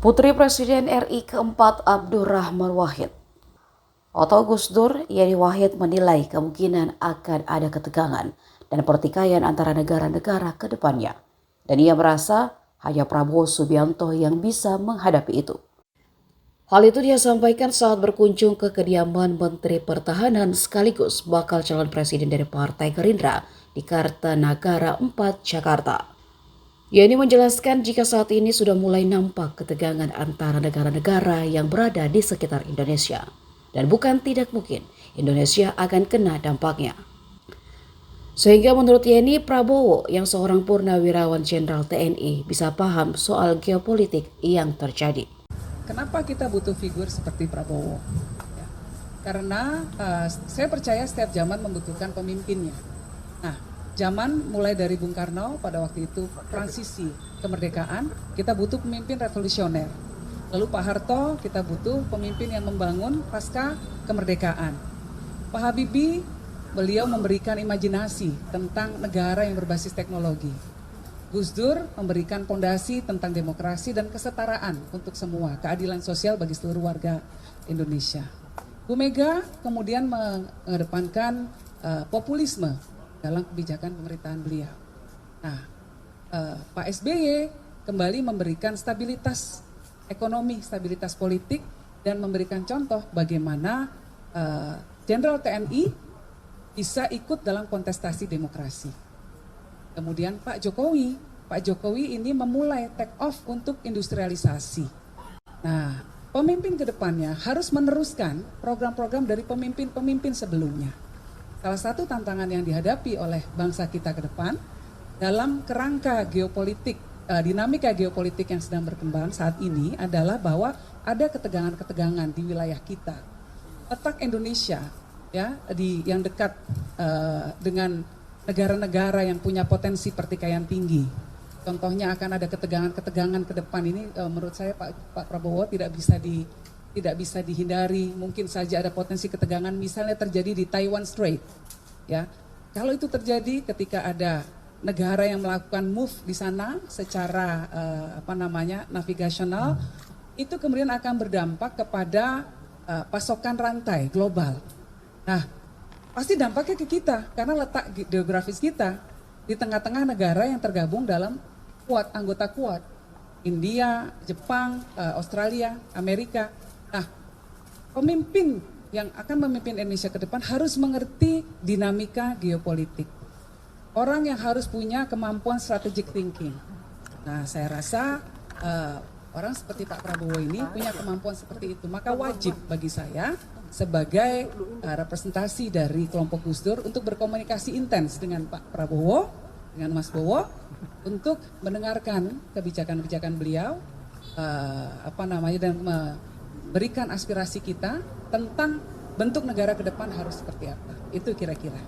Putri Presiden RI keempat Abdurrahman Wahid atau Gus Dur, Yeni Wahid menilai kemungkinan akan ada ketegangan dan pertikaian antara negara-negara ke depannya. Dan ia merasa hanya Prabowo Subianto yang bisa menghadapi itu. Hal itu dia sampaikan saat berkunjung ke kediaman Menteri Pertahanan sekaligus bakal calon presiden dari Partai Gerindra di Kartanagara 4, Jakarta. Yeni menjelaskan jika saat ini sudah mulai nampak ketegangan antara negara-negara yang berada di sekitar Indonesia. Dan bukan tidak mungkin Indonesia akan kena dampaknya. Sehingga menurut Yeni, Prabowo yang seorang purnawirawan Jenderal TNI bisa paham soal geopolitik yang terjadi. Kenapa kita butuh figur seperti Prabowo? Ya, karena saya percaya setiap zaman membutuhkan pemimpinnya. Nah, zaman mulai dari Bung Karno pada waktu itu transisi kemerdekaan, kita butuh pemimpin revolusioner. Lalu Pak Harto, kita butuh pemimpin yang membangun pasca kemerdekaan. Pak Habibie, beliau memberikan imajinasi tentang negara yang berbasis teknologi. Gus Dur memberikan fondasi tentang demokrasi dan kesetaraan untuk semua, keadilan sosial bagi seluruh warga Indonesia. Bu Mega kemudian mengedepankan populisme dalam kebijakan pemerintahan beliau. Nah, Pak SBY kembali memberikan stabilitas ekonomi, stabilitas politik, dan memberikan contoh bagaimana Jenderal TNI bisa ikut dalam kontestasi demokrasi. Kemudian Pak Jokowi ini memulai take off untuk industrialisasi. Nah, pemimpin ke depannya harus meneruskan program-program dari pemimpin-pemimpin sebelumnya. Salah satu tantangan yang dihadapi oleh bangsa kita ke depan dalam kerangka geopolitik, dinamika geopolitik yang sedang berkembang saat ini adalah bahwa ada ketegangan-ketegangan di wilayah kita. Letak Indonesia ya yang dekat dengan negara-negara yang punya potensi pertikaian tinggi. Contohnya akan ada ketegangan-ketegangan ke depan ini menurut saya Pak Prabowo tidak bisa dihindari. Mungkin saja ada potensi ketegangan misalnya terjadi di Taiwan Strait. Ya. Kalau itu terjadi ketika ada negara yang melakukan move di sana secara navigasional, itu kemudian akan berdampak kepada pasokan rantai global. Nah, pasti dampaknya ke kita karena letak geografis kita di tengah-tengah negara yang tergabung dalam anggota Quad, India, Jepang, Australia, Amerika. Nah, pemimpin yang akan memimpin Indonesia ke depan harus mengerti dinamika geopolitik. Orang yang harus punya kemampuan strategic thinking. Nah, saya rasa orang seperti Pak Prabowo ini punya kemampuan seperti itu. Maka wajib bagi saya sebagai representasi dari kelompok Gus Dur untuk berkomunikasi intens dengan Pak Prabowo, dengan Mas Bowo, untuk mendengarkan kebijakan-kebijakan beliau, dan memberikan aspirasi kita tentang bentuk negara ke depan harus seperti apa. Itu kira-kira.